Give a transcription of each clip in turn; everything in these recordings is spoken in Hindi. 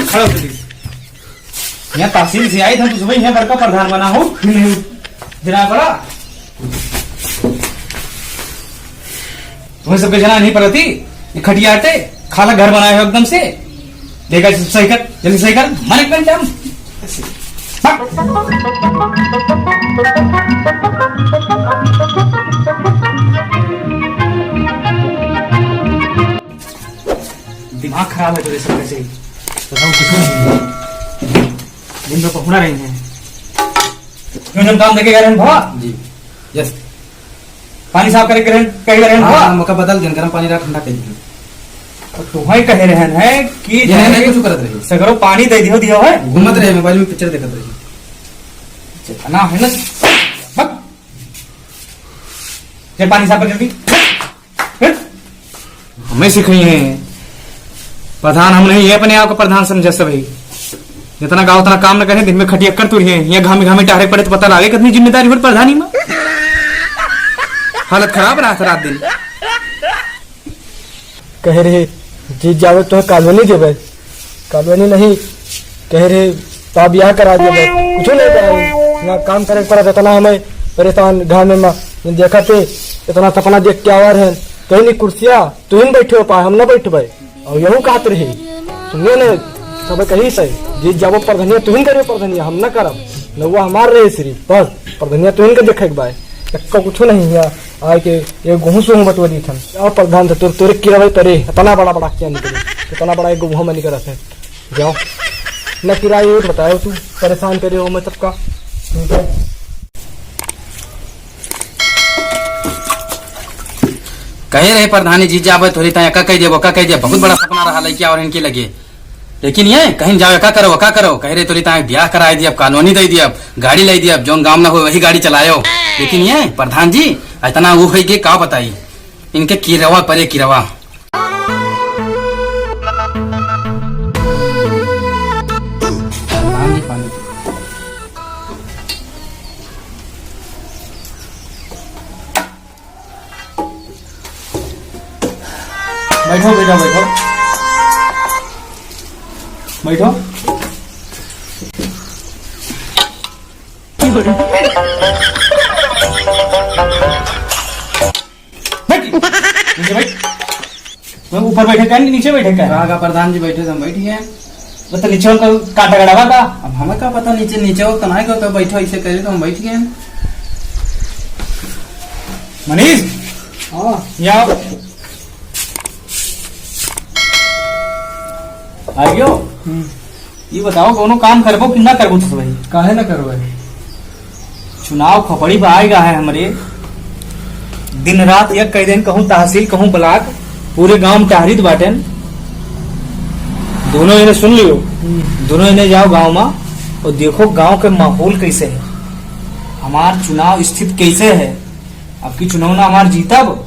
खड़ा हो तुझे यहाँ तहसील से आई था, तुझे यहाँ घर का प्रधान बना हो जना पड़ा। तुम्हें सबके जना नहीं पड़ती, ये खटिया आटे खाला घर बनाए हो एकदम से। देखा सही कर, जल्दी सही कर, मन एकदम जाम। दिमाग खराब है तेरे सबसे ही, बताओ कुछ नहीं। दिन में पहुंचा रही हैं, क्यों काम देखे गए भावा जी। यस, पानी साफ करे कहीं रहन भावा। मौका बदल दिन गरम पानी रख ठंडा कर दी। तुम्हें कहे रहन है कि ये कुछ करत रही सगरो पानी दे दियो है, घूमत रहे मोबाइल में पिक्चर देखत रही। ना है ना चल पानी साफ कर जल्दी। हमें सिखाई है प्रधान, हम नहीं है अपने आप को प्रधान समझे सभी। जितना गाँव उतना काम न करे, दिन में खटिया कर तू है, यहाँ घामे घामे टहरे पड़े तो पता लगे कितनी जिम्मेदारी हो प्रधानी में। हालत खराब रहा था रात दिन। कह रहे जीत जावे तो कॉलोनी देवे, कॉलोनी नहीं कह रहे ता ब्याह करा देवे, कुछ नहीं करावे। यहाँ काम करे पड़ा इतना हमें परेशान घामे में देखा थे, इतना सपना देख के आवर है। कहीं नहीं कुर्सियाँ तू ही बैठे हो पाए, हम न बैठबे। और यहू कहत रही सुनिए न सब कही सही, जीत जावो प्रधनिया तू ही करियो, प्रधनिया हम न करब, नौवा हमार रहे सिर्फ बस प्रधनिया तू ही के देखे के बाय। कुछ नहीं है आए के ये गेहूं से बटवली थन और प्रधान थे तोरे किरवे तरे इतना बड़ा बड़ा क्या निकले, इतना बड़ा एक गेहूं में निकल रहा है। जाओ न किराए बताओ, तू परेशान करे हो मैं सबका। कहे रहे प्रधानी जीत जावे थोड़ी ता का कह देबो, का कह दे बहुत बड़ा सपना रहा है क्या और इनके लगे। लेकिन ये कहीं जाओ का करो का करो, कह रहे थोड़ी ता ब्याह कराए दिया, कॉलोनी दे दिया, गाड़ी ले दिया, जो गांव ना हो वही गाड़ी चलायो। लेकिन ये प्रधान जी इतना वो है कि का बताई इनके किरवा परे किरवा। बैठो बैठो बैठो बैठो। मैं ऊपर बैठे क्या नीचे बैठे क्या? प्रधान जी बैठे हम बैठ गए, तो नीचे उनका कांटा गड़ावा का। अब हमें क्या पता नीचे नीचे हो कनाई को तो बैठो ऐसे करे तो हम बैठ गए। मनीष यहाँ आइयो, ये बताओ कोनो काम करबो कि ना करबो? तो भाई काहे न करवे, चुनाव खपड़ी पे आएगा है हमारे। दिन रात एक कई दिन कहूँ तहसील कहूँ ब्लॉक, पूरे गांव में टहरित बाटन। दोनों इन्हें सुन लियो, दोनों इन्हें जाओ गांव में और देखो गांव के माहौल कैसे है, हमार चुनाव स्थिति कैसे है। अब की चुनाव ना हमार जीतब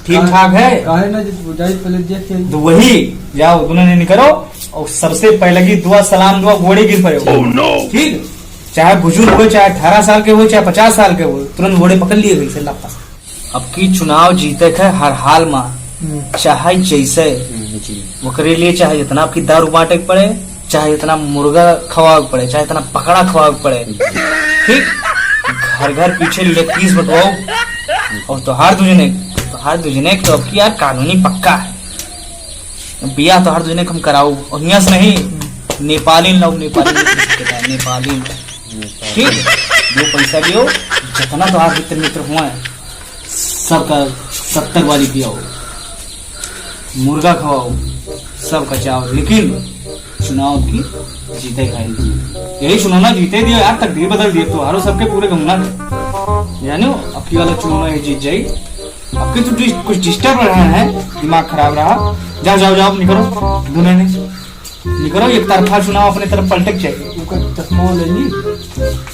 ठीक ठाक है, काहे न पहले देख के तो वही जाओ दोनों ने करो। और सबसे पहले की दुआ सलाम दुआ घोड़े गिर पड़े ठीक, चाहे बुजुर्ग हो, चाहे 18 साल के हो, चाहे 50 साल के हो, तुरंत घोड़े पकड़ लिए गई से लापा। अब की चुनाव जीते है हर हाल में, चाहे जैसे ओकरे लिए चाहे इतना आपकी दारू बांटे पड़े, चाहे इतना मुर्गा खवावे पड़े, चाहे इतना पकड़ा खवावे पड़े ठीक। घर घर पीछे लेग पीस बटवाओ और तोहार दुजने तो अब की यार कानूनी पक्का है। बिया तो हर दुजने हम कराऊ और यहाँ से नहीं नेपाली लोग, नेपाली ठीक। जो पैसा दियो जितना तो हर मित्र हुआ है सबका 70 वाली पियाओ, मुर्गा खवाओ, सब कचाओ, लेकिन चुनाव की जीते खाएगी। यही चुनाव ना जीते दियो यार, तकदीर बदल दिए तो हारो सबके पूरे गंगना यानी अब की वाला चुनाव है जीत जाई। अब के तो कुछ डिस्टर्ब रहा है, दिमाग खराब रहा। जाओ जाओ जाओ निकलो, दोनों ने निकलो, एक तरफा चुनाव अपने तरफ पलटक चाहिए। चश्मा ले ली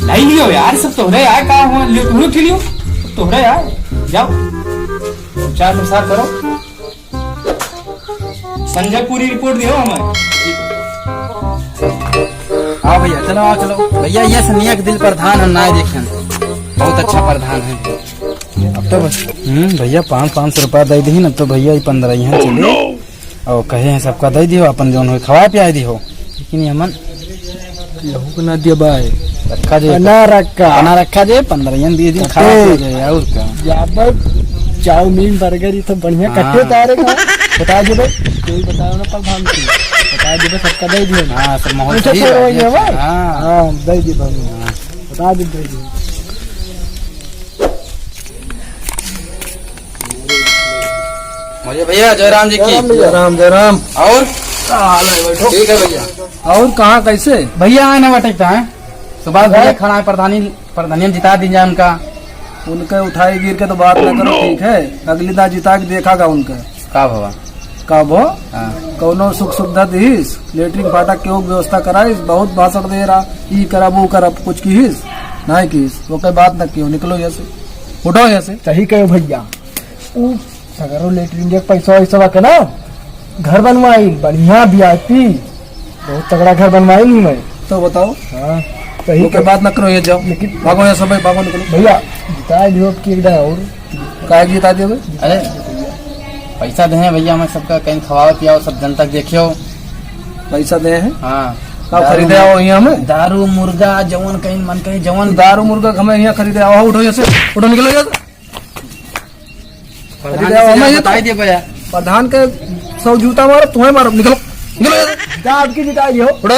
नहीं लियो यार, सब तो हो रहा है, कहा हुआ लियो तुम लियो, सब तो हो रहा है। जाओ चार प्रसार करो, संजय पूरी रिपोर्ट दियो हमें। हाँ भैया चलो आओ चलो भैया, ये सनिया के दिल प्रधान हम ना देखें, बहुत अच्छा प्रधान है। अब तो भैया 500 रुपया दे दी न तो भैया 15 यहाँ चले और कहे हैं सबका दे दियो, अपन जो खवा पिया दी हो लेकिन हमन केहू के ना दिया भाई रखा जे ना रखा खाना रखा जे 15 दिन खराब हो जाए और क्या जाबर चाउमीन बर्गर ये तो बढ़िया कट्टे तारे का बता दे भाई कोई बताओ ना प्रधानमंत्री बता दे सबका दे दिए ना हाँ सब माहौल अच्छा सही सर है हो भाई हाँ हाँ दे दी बता दे दे दी मुझे भैया जयराम जी की जयराम जयराम और ठीक है भैया और कहाँ कैसे भैया आए ना बटकता है सुबह भैया खड़ा है प्रधानी जिता दी जाए उनका उनके उठाई गिर के तो बात ना करो ठीक है अगली दा जिता के देखागा उनका का भवा कब हो हाँ कौनो सुख सुविधा दीस लेटरिन फाटक के व्यवस्था कराइस बहुत भाषण दे रहा ई करा वो करा कुछ कीस नहीं कीस वो कई बात न क्यों निकलो यहाँ से उठो यहाँ से सही कहो भैया सगरो लेटरिन के पैसा वैसा के ना घर बनवाई बढ़िया वीआईपी बहुत तगड़ा घर बनवाई नहीं मैं तो बताओ हाँ सही के बात न करो ये जाओ लेकिन भागो यहाँ सब भागो निकलो भैया जिता दियो की एक और काय जिता दियो अरे पैसा दे भैया हमें सबका कहीं खवाओ पियाओ सब जनता देखियो पैसा दे हैं हाँ कब खरीदे आओ यहाँ में दारू मुर्गा जवन कहीं मन कहीं जवन दारू मुर्गा हमें यहाँ खरीदे आओ उठो यहाँ से उठो निकलो यहाँ से बताई दे भैया प्रधान के 100 जूता मारो तुम्हें मारो निकलो निकलो यहाँ से आपकी जिताई हो उठो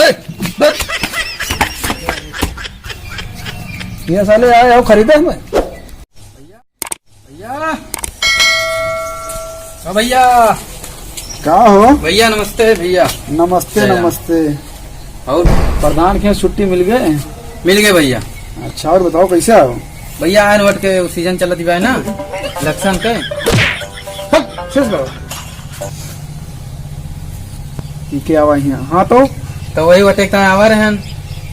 ये साले आए हो खरीदे हमें भैया भैया क्या हो भैया नमस्ते भैया नमस्ते जय राम। नमस्ते और प्रधान के यहाँ छुट्टी मिल गए मिल गए भैया अच्छा और बताओ कैसे आओ भैया आयन वट के सीजन चलत बा ना इलेक्शन के शेष करो ठीक है आवा यहाँ हाँ तो वही वटे का आवा रहे हैं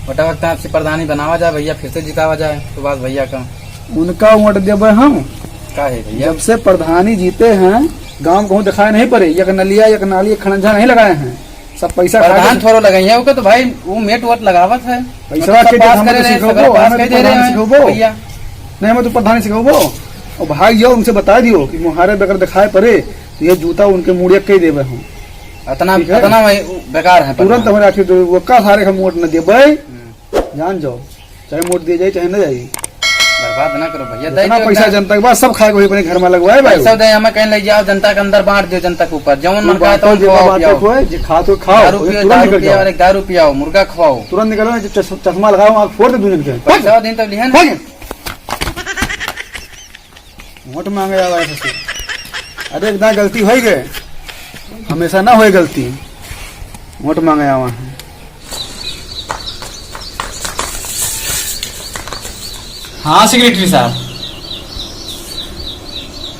वटा वक्त आपसे प्रधानी बनावा जाए भैया फिर से जितावा जाए तो बात भैया का उनका वोट देवे हम का है भैया जब से प्रधानी जीते हैं गांव को दिखाए नहीं पड़े एक नलिया एक नाली एक खनंजा नहीं लगाए हैं सब पैसा प्रधान थोड़ा लगाई है तो भाई वो मेट वोट लगावत है पैसा के पास हम करे तो रहे, सिखाओ, सगरा पास हमें कर तो दे रहे प्रधान हैं सिखाओ। भैया नहीं मैं तो प्रधानी सिखाओ और भाई जाओ उनसे बता दियो कि मुहारे बगैर दिखाए पड़े तो ये जूता उनके मुड़िया कही देवे हम इतना ठीक है? इतना बेकार है तुरंत प्रधान। हमारे आखिर वो का सारे हम वोट न देवे जान जाओ चाहे वोट दिए जाए चाहे न जाए बर्बाद ना करो भैया इतना पैसा जनता के बाद सब खाए को अपने घर में लगवाए भाई पैसा दे हमें कहीं ले जाओ जनता के अंदर बांट दो जनता के ऊपर जवन मन का तो खा तो खाओ दारू पियो दारू पियो और एक दारू पियाओ मुर्गा खवाओ तुरंत निकलो चश्मा लगाओ आँख फोड़ दे दुनिया के पैसा दिन तक लिया ना वोट मांगे जाओ ऐसे अरे एकदम गलती हो गए हमेशा ना होए गलती वोट मांगे जाओ हाँ सेक्रेटरी साहब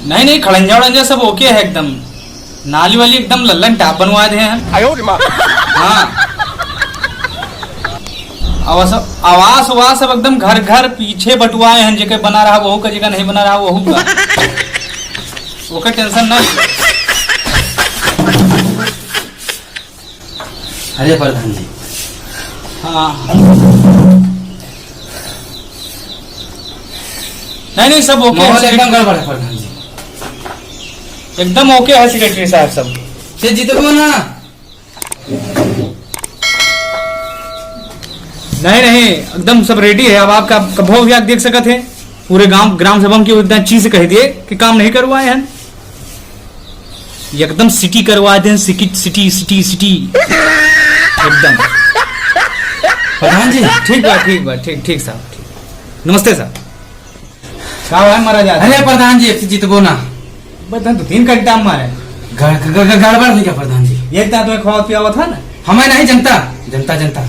नहीं खड़ंजा उड़ंजा सब ओके है एकदम नाली वाली एकदम लल्लन टाप बनवा दे हैं हाँ आवास उवास सब एकदम घर घर पीछे बटुआए हैं जगह बना रहा वहू का जगह नहीं बना रहा वहू का ओके टेंशन ना अरे प्रधान जी हाँ नहीं सब ओके माहौल है एकदम गड़बड़ है प्रधान जी एकदम ओके है सेक्रेटरी साहब सब से जीतबो ना नहीं एकदम सब रेडी है अब आपका कभो भी आप देख सकते हैं पूरे गांव ग्राम सभा की इतना चीज कह दिए कि काम नहीं करवाए हैं एकदम सिटी करवा दें सिटी सिटी सिटी सिटी एकदम प्रधान जी ठीक बा ठीक साहब ठीक नमस्ते साहब क्या है महाराज अरे प्रधान जी अब जीतबो ना बता तो 3 घंटा मारे गड़बड़ नहीं क्या प्रधान जी एक तो खवा पिया हुआ था ना हमें नहीं जनता जनता जनता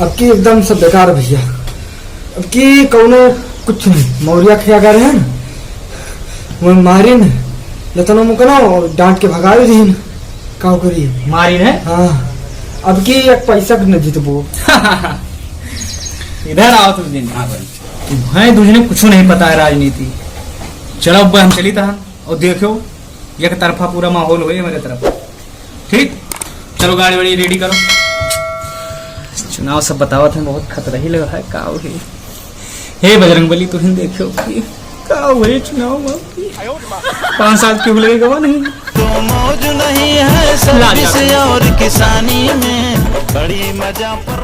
अब की एकदम सब बेकार भैया अब की कौनो कुछ नहीं मौरिया खिया कर है वो मारी न लतनो मुकनो डांट के भगा दी न का करी मारी है हाँ अब की एक पैसा न जीतबो इधर आओ तुम दिन हाँ भाई तुम्हें दूसरे कुछ नहीं पता है राजनीति चलो अब हम चली था और देखो एक तरफा पूरा माहौल हो मेरे तरफ ठीक चलो गाड़ी वाड़ी रेडी करो चुनाव सब बताओ थे बहुत खतरा ही लगा है का हे बजरंगबली तुम देखो का हुए चुनाव में 5 साल क्यों लगेगा नहीं तो मौज नहीं है सर्विस और किसानी में बड़ी मजा पर